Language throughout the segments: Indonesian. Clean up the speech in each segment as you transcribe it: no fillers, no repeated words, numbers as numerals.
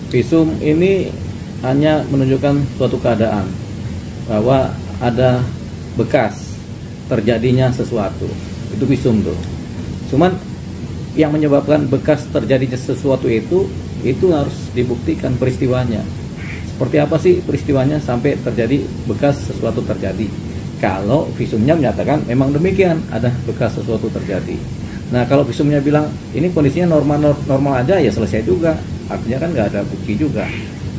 Visum ini hanya menunjukkan suatu keadaan bahwa ada bekas terjadinya sesuatu. Itu visum tuh. Cuman yang menyebabkan bekas terjadinya sesuatu itu harus dibuktikan peristiwanya. Seperti apa sih peristiwanya sampai terjadi bekas sesuatu terjadi? Kalau visumnya menyatakan memang demikian, ada bekas sesuatu terjadi. Nah, kalau visumnya bilang ini kondisinya normal aja, ya selesai juga. Artinya kan nggak ada bukti juga.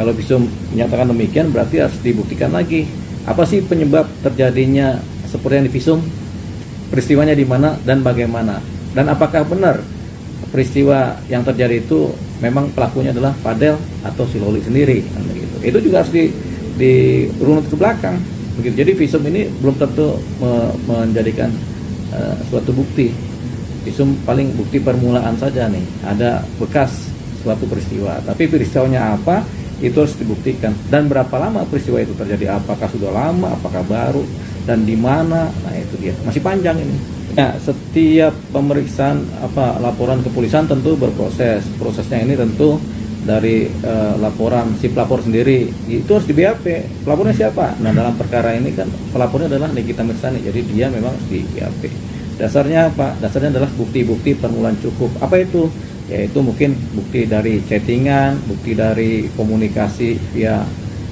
Kalau visum menyatakan demikian, berarti harus dibuktikan lagi. Apa sih penyebab terjadinya seperti yang di visum? Peristiwanya di mana dan bagaimana? Dan apakah benar peristiwa yang terjadi itu memang pelakunya adalah Fadel atau si Loli sendiri? Itu juga harus dirunut ke belakang. Begitu. Jadi visum ini belum tentu menjadikan suatu bukti. Visum paling bukti permulaan saja nih. Ada bekas suatu peristiwa. Tapi peristiwanya apa? Itu harus dibuktikan. Dan berapa lama peristiwa itu terjadi? Apakah sudah lama? Apakah baru? Dan di mana? Nah itu dia. Masih panjang ini. Nah, setiap pemeriksaan laporan kepolisian tentu berproses. Prosesnya ini tentu dari laporan si pelapor sendiri itu harus di BAP. Pelapornya siapa? Nah, dalam perkara ini kan pelapornya adalah Nikita Mirzani, jadi dia memang di BAP. Dasarnya apa? Dasarnya adalah bukti-bukti permulaan cukup. Apa itu? Yaitu mungkin bukti dari chattingan, bukti dari komunikasi via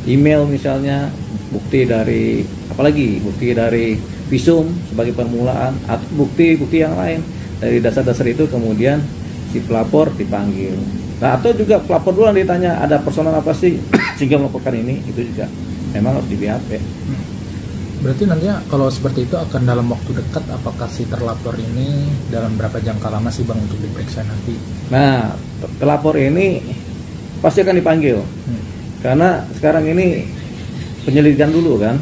email misalnya, bukti dari apalagi bukti dari visum sebagai permulaan, atau bukti-bukti yang lain. Dari dasar-dasar itu kemudian si pelapor dipanggil. Nah, atau juga pelapor dulu yang ditanya ada personal apa sih sehingga melaporkan ini, itu juga memang harus di BAP. Berarti nantinya kalau seperti itu akan dalam waktu dekat, apakah si terlapor ini dalam berapa jangka lama sih Bang untuk diperiksa nanti? Nah, terlapor ini pasti akan dipanggil. Karena sekarang ini penyelidikan dulu kan.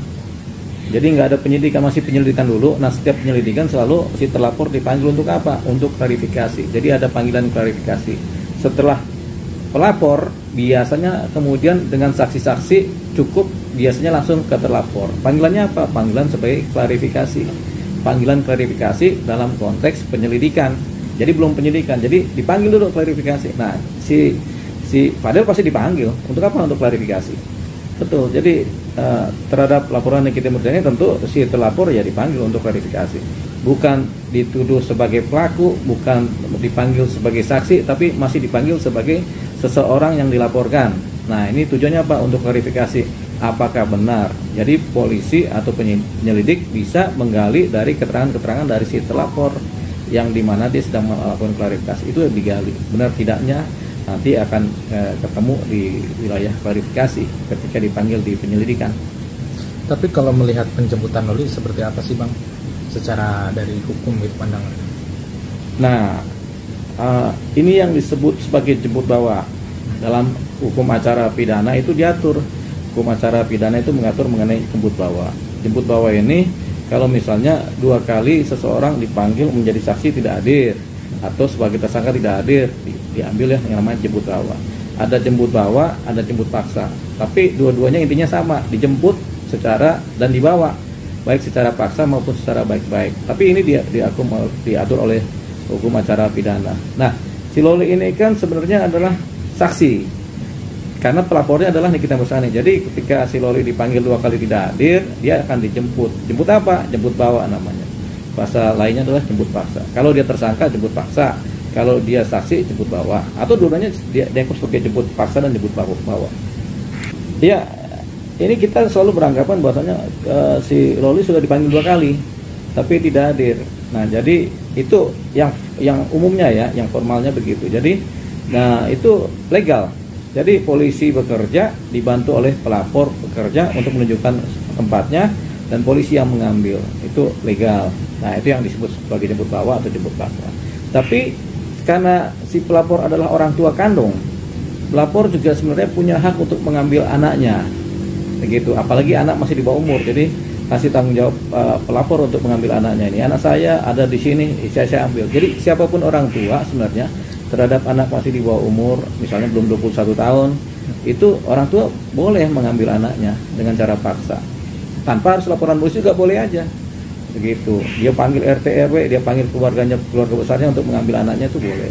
Jadi nggak ada penyidikan, masih penyelidikan dulu. Nah, setiap penyelidikan selalu si terlapor dipanggil untuk apa? Untuk klarifikasi. Jadi ada panggilan klarifikasi. Setelah pelapor, biasanya kemudian dengan saksi-saksi cukup, biasanya langsung ke terlapor. Panggilannya apa? Panggilan sebagai klarifikasi. Panggilan klarifikasi dalam konteks penyelidikan. Jadi belum penyidikan, jadi dipanggil dulu klarifikasi. Nah, si Fadel pasti dipanggil. Untuk apa? Untuk klarifikasi. Betul. Jadi terhadap laporan Nikita Mirzani tentu si terlapor ya dipanggil untuk klarifikasi. Bukan dituduh sebagai pelaku, bukan dipanggil sebagai saksi, tapi masih dipanggil sebagai seseorang yang dilaporkan. Nah, ini tujuannya apa? Untuk klarifikasi apakah benar. Jadi polisi atau penyelidik bisa menggali dari keterangan-keterangan dari si terlapor yang dimana dia sedang melakukan klarifikasi. Itu yang digali. Benar tidaknya nanti akan ketemu di wilayah klarifikasi ketika dipanggil di penyelidikan. Tapi kalau melihat penjemputan Loli seperti apa sih Bang? Secara dari hukum itu pandangan. Nah, ini yang disebut sebagai jemput bawa. Dalam hukum acara pidana itu diatur. Hukum acara pidana itu mengatur mengenai jemput bawa. Jemput bawa ini kalau misalnya 2 kali seseorang dipanggil menjadi saksi tidak hadir atau sebagai tersangka tidak hadir, diambil yang namanya jemput bawa. Ada jemput bawa, ada jemput paksa. Tapi dua-duanya intinya sama, dijemput secara dan dibawa, baik secara paksa maupun secara baik-baik. Tapi ini diatur oleh hukum acara pidana. Nah, si Loli ini kan sebenarnya adalah saksi, karena pelapornya adalah Nikita Mirzani. Jadi ketika si Loli dipanggil 2 kali tidak hadir, dia akan dijemput. Jemput apa? Jemput bawa namanya. Bahasa lainnya adalah jemput paksa. Kalau dia tersangka, jemput paksa. Kalau dia saksi, jemput bawa. Atau dua-duanya dia dianggap sebagai jemput paksa dan jemput bawa. Ya, ini kita selalu beranggapan bahwasanya si Loli sudah dipanggil 2 kali, tapi tidak hadir. Nah, jadi itu yang umumnya ya, yang formalnya begitu. Jadi, nah itu legal. Jadi polisi bekerja dibantu oleh pelapor bekerja untuk menunjukkan tempatnya, dan polisi yang mengambil, itu legal. Nah, itu yang disebut sebagai jemput bawa atau jemput paksa. Tapi karena si pelapor adalah orang tua kandung, pelapor juga sebenarnya punya hak untuk mengambil anaknya, begitu. Apalagi anak masih di bawah umur, jadi kasih tanggung jawab pelapor untuk mengambil anaknya. Ini anak saya ada di sini, saya ambil. Jadi siapapun orang tua sebenarnya terhadap anak masih di bawah umur, misalnya belum 21 tahun, itu orang tua boleh mengambil anaknya dengan cara paksa. Tanpa harus laporan polisi juga boleh aja. Begitu. Dia panggil RT RW, dia panggil keluarga besarnya untuk mengambil anaknya, itu boleh.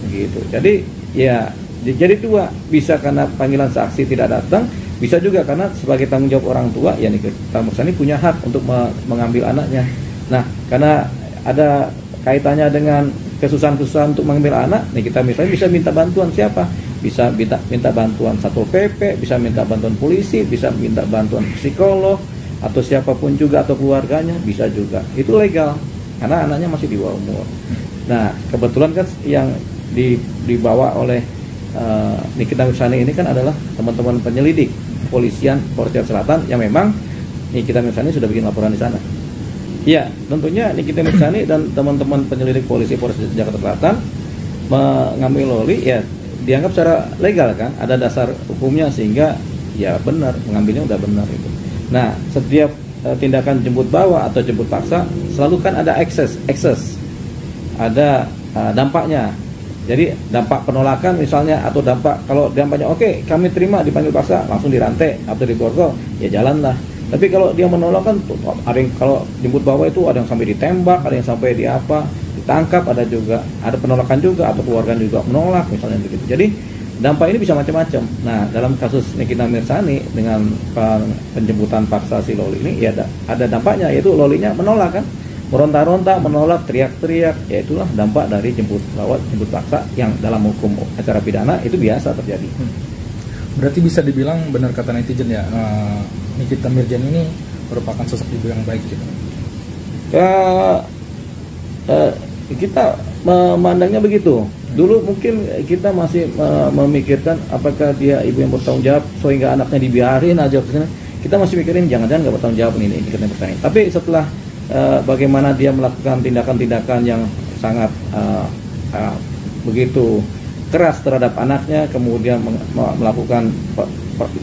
Begitu. Jadi ya Jadi dua, bisa karena panggilan saksi tidak datang, bisa juga karena sebagai tanggung jawab orang tua, ya Nikita Mirzani punya hak untuk mengambil anaknya. Nah, karena ada kaitannya dengan kesusahan-kesusahan untuk mengambil anak, Nikita Mirzani bisa minta bantuan siapa? Bisa minta bantuan Satpol PP, bisa minta bantuan polisi, bisa minta bantuan psikolog, atau siapapun juga, atau keluarganya, bisa juga. Itu legal, karena anaknya masih di bawah umur. Nah, kebetulan kan yang dibawa oleh Nikita Mirzani ini kan adalah teman-teman penyelidik kepolisian Polres Jakarta Selatan yang memang Nikita Mirzani sudah bikin laporan di sana. Ya, tentunya Nikita Mirzani dan teman-teman penyelidik polisi Polres Jakarta Selatan mengambil loli, ya dianggap secara legal kan, ada dasar hukumnya sehingga ya benar, mengambilnya udah benar itu. Nah, setiap tindakan jemput bawa atau jemput paksa selalu kan ada ekses, ada dampaknya. Jadi dampak penolakan misalnya, atau dampak kalau dampaknya oke, kami terima dipanggil paksa, langsung dirantai atau diborgol, ya jalanlah. Tapi kalau dia menolak kan, ada yang kalau jemput bawa itu ada yang sampai ditembak, ada yang sampai ditangkap, ada penolakan juga, atau keluarga juga menolak misalnya begitu. Jadi dampak ini bisa macam-macam. Nah, dalam kasus Nikita Mirzani dengan penjemputan paksa si Loli ini, ya ada dampaknya, yaitu Lolinya menolak kan, meronta-ronta, menolak, teriak-teriak. Ya itulah dampak dari jemput paksa yang dalam hukum acara pidana itu biasa terjadi. Berarti bisa dibilang benar kata netizen ya, Nikita Mirzani ini merupakan sosok ibu yang baik gitu. Kita memandangnya begitu. Dulu mungkin kita masih memikirkan apakah dia ibu yang bertanggung jawab sehingga anaknya dibiarin aja ke sana. Kita masih mikirin jangan-jangan nggak bertanggung jawab ini Nikita Mirzani. Tapi setelah bagaimana dia melakukan tindakan-tindakan yang sangat begitu keras terhadap anaknya, kemudian melakukan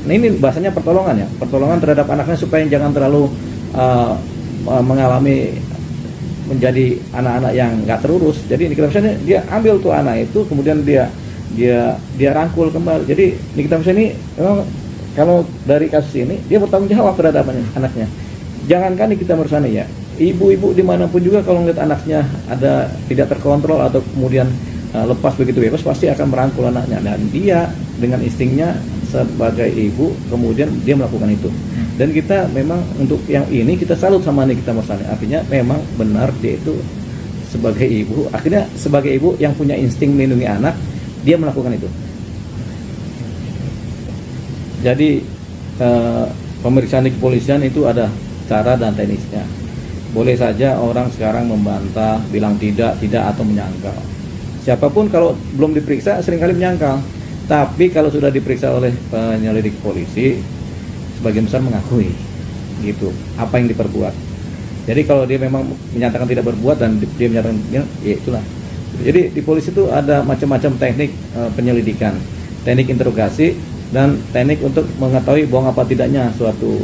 ini bahasanya pertolongan terhadap anaknya supaya jangan terlalu mengalami menjadi anak-anak yang nggak terurus. Jadi Nikita Mirzani dia ambil tuh anak itu, kemudian dia rangkul kembali. Jadi Nikita Mirzani kalau dari kasus ini dia bertanggung jawab terhadap anaknya. Jangankan Nikita Mirzani ya, ibu-ibu dimanapun juga kalau ngeliat anaknya ada tidak terkontrol atau kemudian lepas begitu bebas, pasti akan merangkul anaknya. Dan dia dengan instingnya sebagai ibu, kemudian dia melakukan itu. Dan kita memang untuk yang ini kita salut sama Nikita Mirzani. Artinya memang benar dia itu sebagai ibu, akhirnya sebagai ibu yang punya insting melindungi anak, dia melakukan itu. Jadi pemeriksaan di kepolisian itu ada cara dan teknisnya. Boleh saja orang sekarang membantah, bilang tidak atau menyangkal. Siapapun kalau belum diperiksa seringkali menyangkal. Tapi kalau sudah diperiksa oleh penyelidik polisi, sebagian besar mengakui gitu apa yang diperbuat. Jadi kalau dia memang menyatakan tidak berbuat dan dia menyatakan ya itulah. Jadi di polisi itu ada macam-macam teknik penyelidikan, teknik interogasi, dan teknik untuk mengetahui bohong apa tidaknya suatu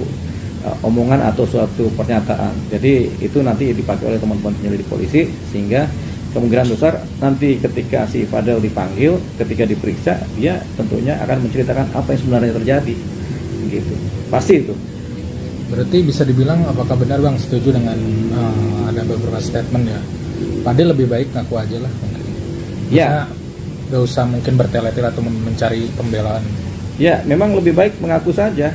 omongan atau suatu pernyataan. Jadi itu nanti dipakai oleh teman-teman penyelidik polisi, sehingga kemungkinan besar nanti ketika si Fadel dipanggil, ketika diperiksa, dia tentunya akan menceritakan apa yang sebenarnya terjadi. Gitu. Pasti itu. Berarti bisa dibilang apakah benar Bang setuju dengan ada beberapa statement ya, Fadel lebih baik ngaku aja lah mungkin. Ya. Gak usah mungkin bertele-tele atau mencari pembelaan. Ya, memang lebih baik mengaku saja.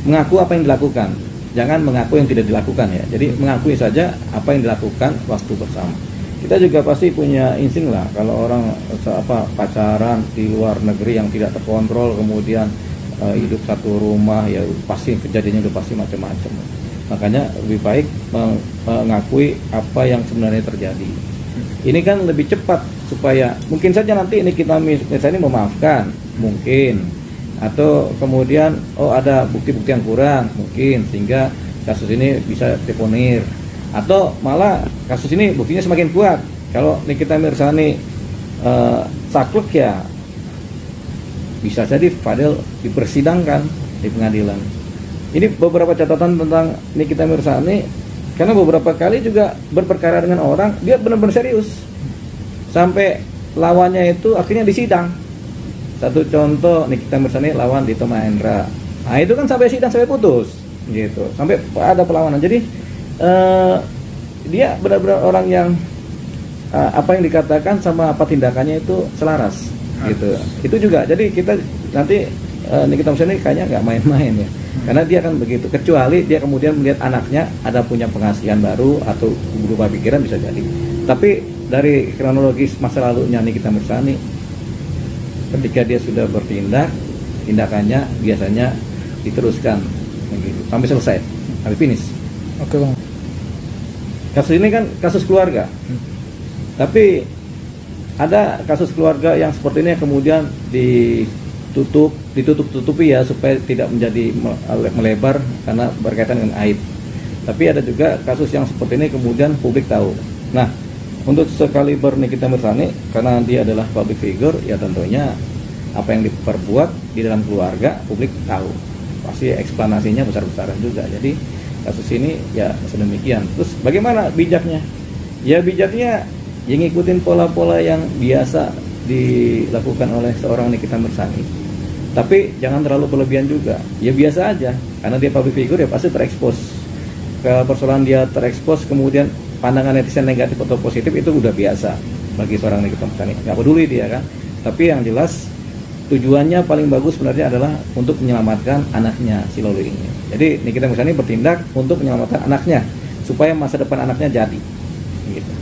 Mengaku apa yang dilakukan. Jangan mengaku yang tidak dilakukan ya. Jadi mengakui saja apa yang dilakukan waktu bersama. Kita juga pasti punya insting lah kalau orang pacaran di luar negeri yang tidak terkontrol, kemudian hidup satu rumah, ya pasti kejadiannya udah pasti macam-macam. Makanya lebih baik mengakui apa yang sebenarnya terjadi. Ini kan lebih cepat supaya mungkin saja nanti ini kita misalnya memaafkan mungkin, atau kemudian ada bukti-bukti yang kurang mungkin sehingga kasus ini bisa deponir, atau malah kasus ini buktinya semakin kuat. Kalau Nikita Mirzani saklek ya bisa jadi Fadel dipersidangkan di pengadilan. Ini beberapa catatan tentang Nikita Mirzani, karena beberapa kali juga berperkara dengan orang, dia benar-benar serius sampai lawannya itu akhirnya disidang. Satu contoh, Nikita Mirzani lawan Dito Mahendra, nah itu kan sampai sidang, sampai putus gitu, sampai ada perlawanan. Jadi dia benar-benar orang yang apa yang dikatakan sama apa tindakannya itu selaras. gitu. Itu juga. Jadi kita nanti Nikita Mirzani kayaknya nggak main-main ya. Karena dia akan begitu. Kecuali dia kemudian melihat anaknya ada punya penghasilan baru atau berubah pikiran bisa jadi. Tapi dari kronologis masa lalunya Nikita Mirzani, ketika dia sudah bertindak, tindakannya biasanya diteruskan begitu sampai selesai, sampai finish. Oke bang. Kasus ini kan kasus keluarga, tapi ada kasus keluarga yang seperti ini yang kemudian ditutup-tutupi ya supaya tidak menjadi melebar karena berkaitan dengan aib. Tapi ada juga kasus yang seperti ini kemudian publik tahu. Nah, untuk sekaliber Nikita Mirzani karena dia adalah public figure, ya tentunya apa yang diperbuat di dalam keluarga publik tahu. Pasti eksplanasinya besar-besaran juga. Jadi kasus ini ya sedemikian. Terus bagaimana bijaknya? Ya bijaknya yang ngikutin pola-pola yang biasa dilakukan oleh seorang Nikita Mirzani. Tapi jangan terlalu berlebihan juga. Ya biasa aja. Karena dia public figure ya pasti terekspos. Ke persoalan dia terekspos kemudian pandangan netizen negatif atau positif itu udah biasa bagi seorang Nikita Mirzani. Nggak peduli dia kan. Tapi yang jelas tujuannya paling bagus sebenarnya adalah untuk menyelamatkan anaknya si Loli ini. Jadi Nikita Mirzani bertindak untuk menyelamatkan anaknya supaya masa depan anaknya jadi. Gitu.